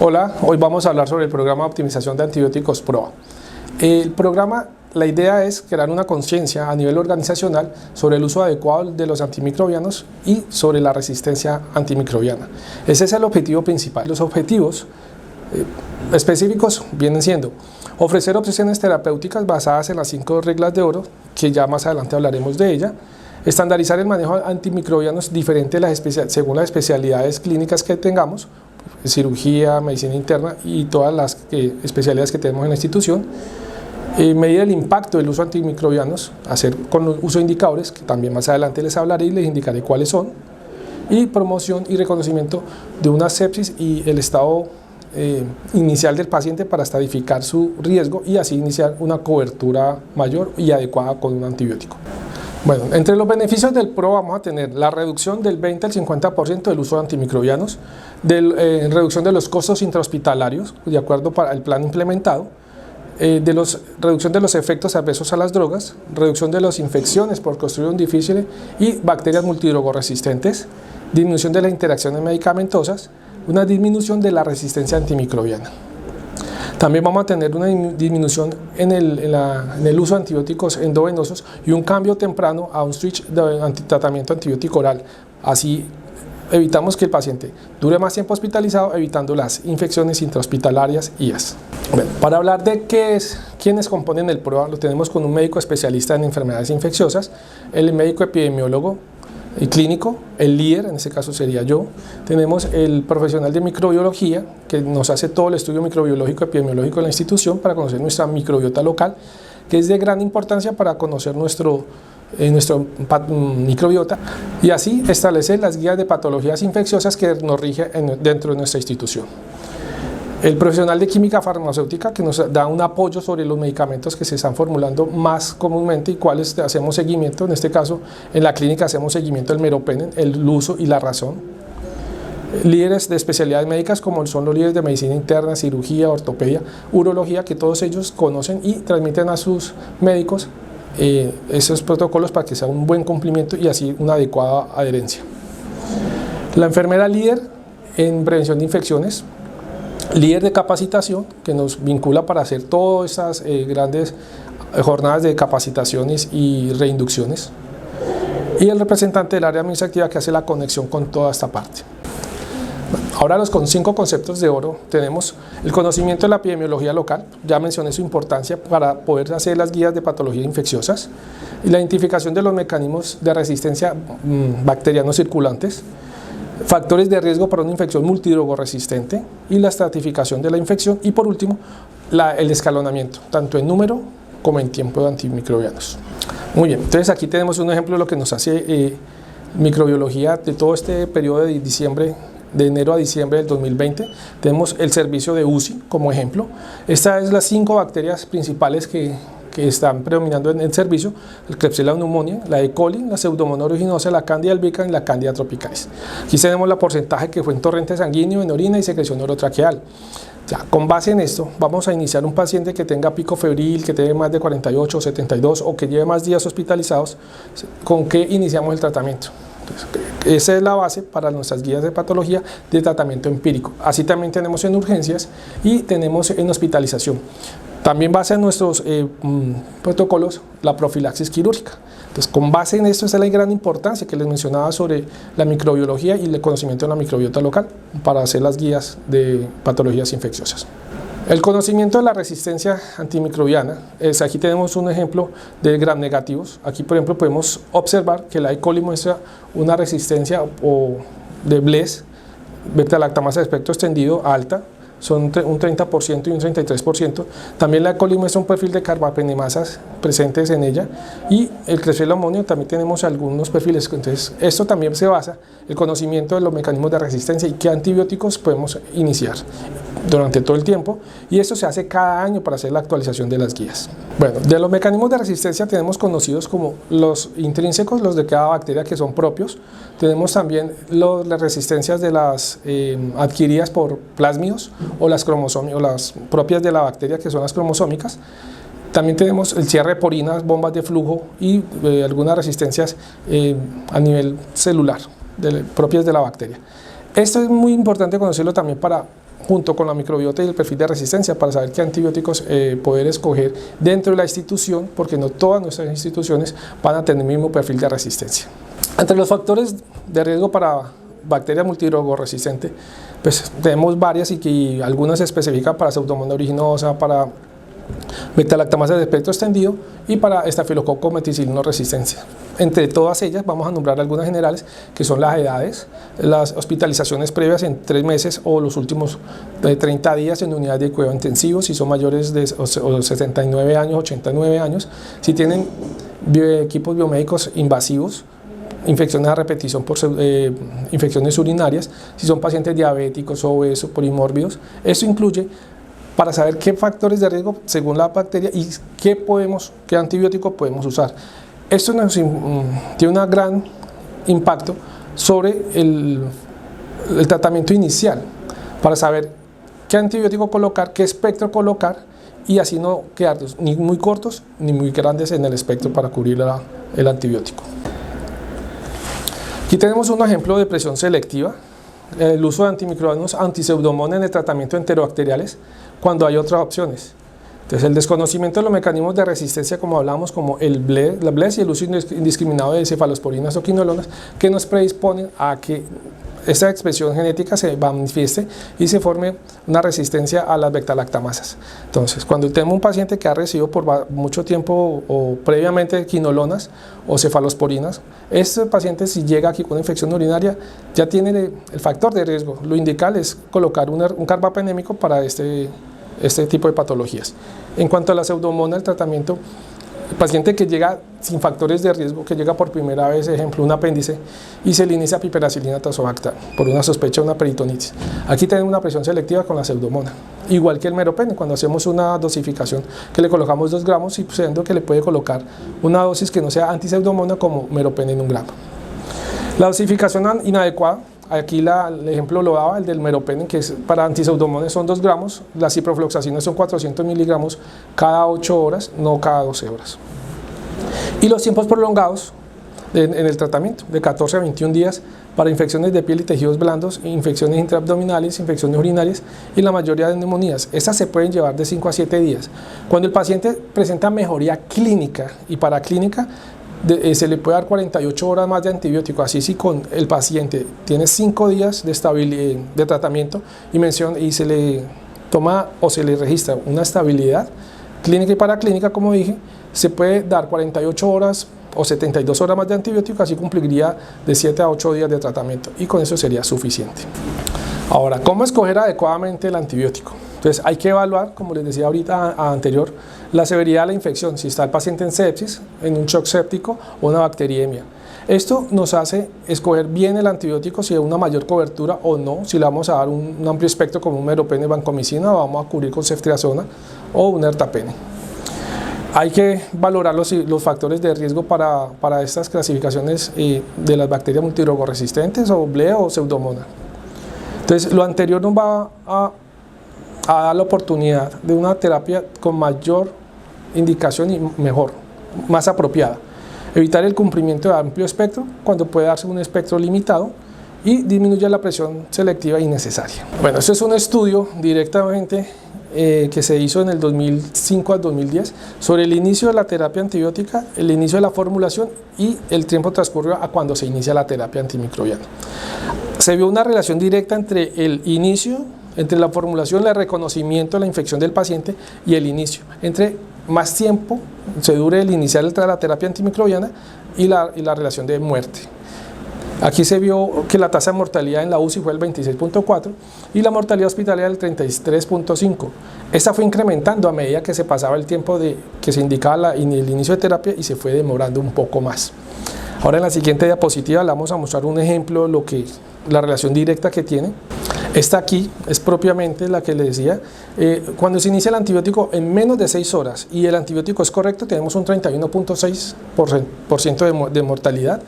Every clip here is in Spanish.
Hola, hoy vamos a hablar sobre el programa de optimización de antibióticos PROA. El programa, la idea es crear una conciencia a nivel organizacional sobre el uso adecuado de los antimicrobianos y sobre la resistencia antimicrobiana. Ese es el objetivo principal. Los objetivos específicos vienen siendo ofrecer opciones terapéuticas basadas en las 5 reglas de oro, que ya más adelante hablaremos de ella, estandarizar el manejo de antimicrobianos diferente según las especialidades clínicas que tengamos, cirugía, medicina interna y todas las especialidades que tenemos en la institución, medir el impacto del uso de antimicrobianos, hacer con el uso de indicadores, que también más adelante les hablaré y les indicaré cuáles son, y promoción y reconocimiento de una sepsis y el estado inicial del paciente para estadificar su riesgo y así iniciar una cobertura mayor y adecuada con un antibiótico. Bueno, entre los beneficios del PRO vamos a tener la reducción del 20 al 50% del uso de antimicrobianos, reducción de los costos intrahospitalarios, de acuerdo para el plan implementado, reducción de los efectos adversos a las drogas, reducción de las infecciones por Clostridium difficile y bacterias multidrogoresistentes, disminución de las interacciones medicamentosas, una disminución de la resistencia antimicrobiana. También vamos a tener una disminución en el uso de antibióticos endovenosos y un cambio temprano a un switch de tratamiento antibiótico oral. Así evitamos que el paciente dure más tiempo hospitalizado, evitando las infecciones intrahospitalarias IAS. Bueno, para hablar de quiénes componen el PROA, lo tenemos con un médico especialista en enfermedades infecciosas, el médico epidemiólogo y clínico, el líder, en este caso sería yo. Tenemos el profesional de microbiología, que nos hace todo el estudio microbiológico epidemiológico de la institución para conocer nuestra microbiota local, que es de gran importancia para conocer nuestro microbiota y así establecer las guías de patologías infecciosas que nos rigen dentro de nuestra institución. El profesional de química farmacéutica, que nos da un apoyo sobre los medicamentos que se están formulando más comúnmente y cuáles hacemos seguimiento. En este caso, en la clínica hacemos seguimiento del meropenem, el uso y la razón. Líderes de especialidades médicas como son los líderes de medicina interna, cirugía, ortopedia, urología, que todos ellos conocen y transmiten a sus médicos esos protocolos para que sea un buen cumplimiento y así una adecuada adherencia. La enfermera líder en prevención de infecciones, líder de capacitación, que nos vincula para hacer todas esas grandes jornadas de capacitaciones y reinducciones, y el representante del área administrativa, que hace la conexión con toda esta parte. Ahora los 5 conceptos de oro tenemos el conocimiento de la epidemiología local, ya mencioné su importancia para poder hacer las guías de patologías infecciosas, y la identificación de los mecanismos de resistencia bacterianos circulantes, factores de riesgo para una infección multidrogoresistente y la estratificación de la infección, y por último el escalonamiento, tanto en número como en tiempo de antimicrobianos. Muy bien, entonces aquí tenemos un ejemplo de lo que nos hace microbiología de todo este periodo de enero a diciembre del 2020. Tenemos el servicio de UCI como ejemplo. Estas son las 5 bacterias principales que están predominando en el servicio: el Klebsiella pneumoniae, la E. coli, la Pseudomonas aeruginosa, la Candida albicans y la Candida tropicalis. Aquí tenemos el porcentaje que fue en torrente sanguíneo, en orina y secreción orotraqueal. Ya, con base en esto, vamos a iniciar un paciente que tenga pico febril, que tenga más de 48 o 72 o que lleve más días hospitalizados. ¿Con qué iniciamos el tratamiento? Entonces, esa es la base para nuestras guías de patología de tratamiento empírico. Así también tenemos en urgencias y tenemos en hospitalización. También base en nuestros protocolos la profilaxis quirúrgica. Entonces, con base en esto, esa es la gran importancia que les mencionaba sobre la microbiología y el conocimiento de la microbiota local para hacer las guías de patologías infecciosas. El conocimiento de la resistencia antimicrobiana, aquí tenemos un ejemplo de gram negativos. Aquí, por ejemplo, podemos observar que la E. coli muestra una resistencia de BLES, beta-lactamasa de espectro extendido, alta, son un 30% y un 33%. También la E. coli muestra un perfil de carbapenemasas presentes en ella, y el Klebsiella pneumoniae también tenemos algunos perfiles. Entonces, esto también se basa en el conocimiento de los mecanismos de resistencia y qué antibióticos podemos iniciar durante todo el tiempo, y esto se hace cada año para hacer la actualización de las guías. Bueno, de los mecanismos de resistencia tenemos conocidos como los intrínsecos, los de cada bacteria, que son propios. Tenemos también las resistencias de las adquiridas por plásmidos o las propias de la bacteria, que son las cromosómicas. También tenemos el cierre de porinas, bombas de flujo y algunas resistencias a nivel celular, propias de la bacteria. Esto es muy importante conocerlo también para junto con la microbiota y el perfil de resistencia para saber qué antibióticos poder escoger dentro de la institución, porque no todas nuestras instituciones van a tener el mismo perfil de resistencia. Entre los factores de riesgo para bacteria multidrogoresistente, pues tenemos varias y algunas se especifican para Pseudomonas aeruginosa, para beta-lactamasa de espectro extendido y para estafilococo meticilino resistencia. Entre todas ellas vamos a nombrar algunas generales, que son las edades, las hospitalizaciones previas en 3 meses o los últimos 30 días en unidades de cuidado intensivo, si son mayores de 69 años, 89 años, si tienen equipos biomédicos invasivos, infecciones a repetición por infecciones urinarias, si son pacientes diabéticos, obesos, polimórbidos. Esto incluye para saber qué factores de riesgo según la bacteria y qué antibiótico podemos usar. Esto tiene un gran impacto sobre el tratamiento inicial, para saber qué antibiótico colocar, qué espectro colocar, y así no quedarnos ni muy cortos ni muy grandes en el espectro para cubrir el antibiótico. Aquí tenemos un ejemplo de presión selectiva, el uso de antimicrobianos anti-Pseudomonas en el tratamiento de enterobacteriales cuando hay otras opciones. Entonces, el desconocimiento de los mecanismos de resistencia, como hablamos, como la BLES y el uso indiscriminado de cefalosporinas o quinolonas, que nos predisponen a que esta expresión genética se manifieste y se forme una resistencia a las beta-lactamasas. Entonces, cuando tenemos un paciente que ha recibido por mucho tiempo o previamente quinolonas o cefalosporinas, este paciente, si llega aquí con una infección urinaria, ya tiene el factor de riesgo. Lo indical es colocar un carbapenémico para este tipo de patologías. En cuanto a la Pseudomonas, el tratamiento, el paciente que llega sin factores de riesgo, que llega por primera vez, ejemplo, un apéndice, y se le inicia piperacilina tazobactam por una sospecha de una peritonitis. Aquí tenemos una presión selectiva con la Pseudomonas, igual que el meropenem, cuando hacemos una dosificación que le colocamos 2 gramos y siendo que le puede colocar una dosis que no sea anti-Pseudomonas como meropenem en 1 gramo. La dosificación inadecuada, aquí el ejemplo lo daba el del meropenem, que es para anti-Pseudomonas son 2 gramos, la ciprofloxacina son 400 miligramos cada 8 horas, no cada 12 horas. Y los tiempos prolongados en el tratamiento, de 14 a 21 días para infecciones de piel y tejidos blandos, infecciones intraabdominales, infecciones urinarias y la mayoría de neumonías. Estas se pueden llevar de 5 a 7 días. Cuando el paciente presenta mejoría clínica y paraclínica, se le puede dar 48 horas más de antibiótico. Así, si con el paciente tiene 5 días de tratamiento y se le toma o se le registra una estabilidad clínica y paraclínica, como dije, se puede dar 48 horas o 72 horas más de antibiótico, así cumpliría de 7 a 8 días de tratamiento y con eso sería suficiente. Ahora, ¿cómo escoger adecuadamente el antibiótico? Entonces, hay que evaluar, como les decía ahorita anterior, la severidad de la infección, si está el paciente en sepsis, en un shock séptico o una bacteriemia. Esto nos hace escoger bien el antibiótico, si hay una mayor cobertura o no, si le vamos a dar un amplio espectro como un meropenem vancomicina, o vamos a cubrir con ceftriaxona o un ertapenem. Hay que valorar los factores de riesgo para estas clasificaciones de las bacterias multidrogoresistentes o BLE o Pseudomonas. Entonces, lo anterior nos va a dar la oportunidad de una terapia con mayor indicación y mejor, más apropiada. Evitar el cumplimiento de amplio espectro cuando puede darse un espectro limitado y disminuye la presión selectiva innecesaria. Bueno, este es un estudio directamente que se hizo en el 2005 al 2010 sobre el inicio de la terapia antibiótica, el inicio de la formulación y el tiempo transcurrido a cuando se inicia la terapia antimicrobiana. Se vio una relación directa entre el inicio, entre la formulación, el reconocimiento de la infección del paciente y el inicio. Entre más tiempo se dure el iniciar la terapia antimicrobiana y la relación de muerte. Aquí se vio que la tasa de mortalidad en la UCI fue el 26.4 y la mortalidad hospitalaria el 33.5. Esta fue incrementando a medida que se pasaba el tiempo que se indicaba el inicio de terapia y se fue demorando un poco más. Ahora en la siguiente diapositiva le vamos a mostrar un ejemplo de la relación directa que tiene. Esta aquí es propiamente la que le decía, cuando se inicia el antibiótico en menos de 6 horas y el antibiótico es correcto, tenemos un 31.6% de mortalidad.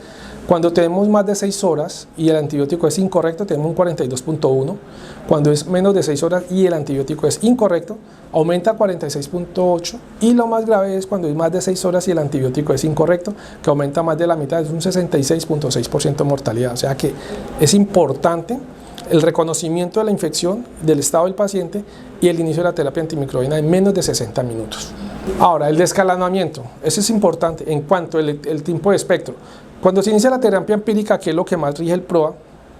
Cuando tenemos más de 6 horas y el antibiótico es incorrecto, tenemos un 42.1. Cuando es menos de 6 horas y el antibiótico es incorrecto, aumenta a 46.8. Y lo más grave es cuando es más de 6 horas y el antibiótico es incorrecto, que aumenta más de la mitad, es un 66.6% de mortalidad. O sea que es importante el reconocimiento de la infección, del estado del paciente y el inicio de la terapia antimicrobiana en menos de 60 minutos. Ahora, el descalanamiento, eso es importante en cuanto al tiempo de espectro. Cuando se inicia la terapia empírica, que es lo que más rige el PROA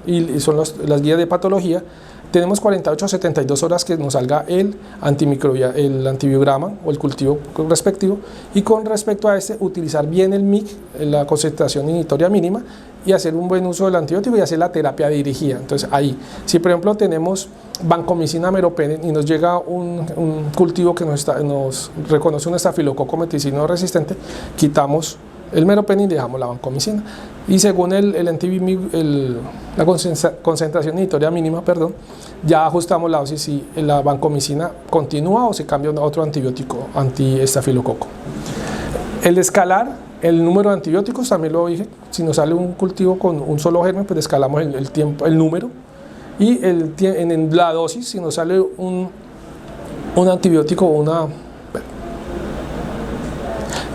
y son las guías de patología, tenemos 48 a 72 horas que nos salga el antibiograma o el cultivo respectivo, y con respecto a este, utilizar bien el MIC, la concentración inhibitoria mínima, y hacer un buen uso del antibiótico y hacer la terapia dirigida. Entonces ahí, si por ejemplo tenemos vancomicina, meropenem y nos llega un cultivo que nos reconoce un estafilococo meticino resistente, quitamos el meropenem y dejamos la vancomicina, y según la concentración inhibitoria mínima, ya ajustamos la dosis si la vancomicina continúa o se cambia a otro antibiótico antiestafilococo. El escalar el número de antibióticos, también lo dije, si nos sale un cultivo con un solo germen, pues escalamos el número, y en la dosis, si nos sale un antibiótico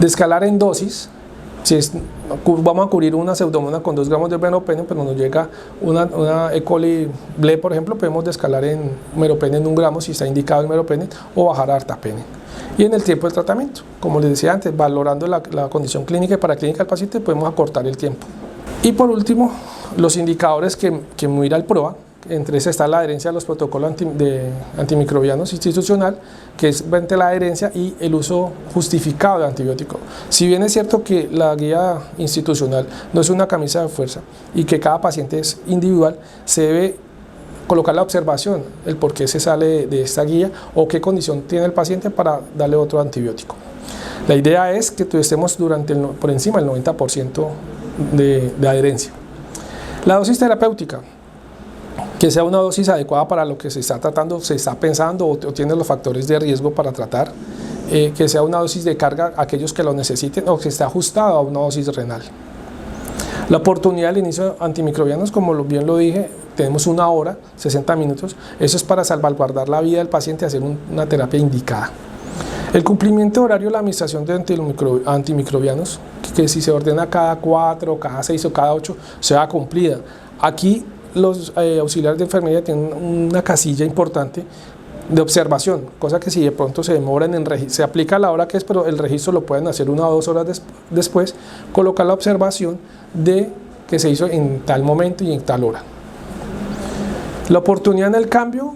de escalar en dosis. Si vamos a cubrir una pseudomonas con 2 gramos de meropenem, pero nos llega una E. coli ble, por ejemplo, podemos descalar en meropenem en 1 gramo si está indicado el meropenem, o bajar a artapenem. Y en el tiempo de tratamiento, como les decía antes, valorando la condición clínica y paraclínica del paciente, podemos acortar el tiempo. Y por último, los indicadores que mira el PROA. Entre esas está la adherencia a los protocolos antimicrobianos institucional, que es entre la adherencia y el uso justificado de antibiótico. Si bien es cierto que la guía institucional no es una camisa de fuerza y que cada paciente es individual, se debe colocar la observación, el por qué se sale de esta guía o qué condición tiene el paciente para darle otro antibiótico. La idea es que estemos por encima del 90% de adherencia. La dosis terapéutica, que sea una dosis adecuada para lo que se está tratando, se está pensando o tiene los factores de riesgo para tratar, que sea una dosis de carga a aquellos que lo necesiten o que esté ajustada a una dosis renal. La oportunidad del inicio de antimicrobianos, como bien lo dije, tenemos 1 hora, 60 minutos, eso es para salvaguardar la vida del paciente y hacer una terapia indicada. El cumplimiento horario de la administración de antimicrobianos, que si se ordena cada 4, cada 6 o cada 8, sea cumplida. Aquí los auxiliares de enfermería tienen una casilla importante de observación, cosa que si de pronto se demoran se aplica la hora que es, pero el registro lo pueden hacer 1 o 2 horas después, colocar la observación de que se hizo en tal momento y en tal hora. La oportunidad en el cambio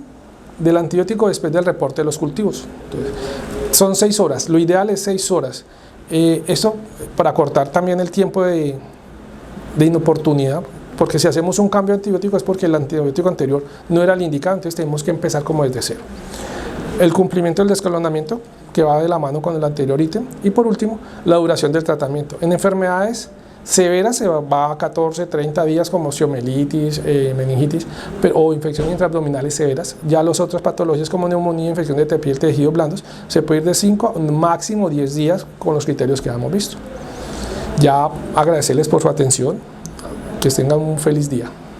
del antibiótico después del reporte de los cultivos. Entonces, son 6 horas, lo ideal es 6 horas. Esto para cortar también el tiempo de inoportunidad, porque si hacemos un cambio de antibiótico es porque el antibiótico anterior no era el indicado, entonces tenemos que empezar como desde cero. El cumplimiento del descalonamiento, que va de la mano con el anterior ítem, y por último, la duración del tratamiento. En enfermedades severas se va a 14, 30 días como osteomielitis, meningitis o infecciones intraabdominales severas. Ya las otras patologías como neumonía, infección de piel, tejidos blandos, se puede ir de 5 a máximo 10 días con los criterios que hemos visto. Ya agradecerles por su atención. Que tengan un feliz día.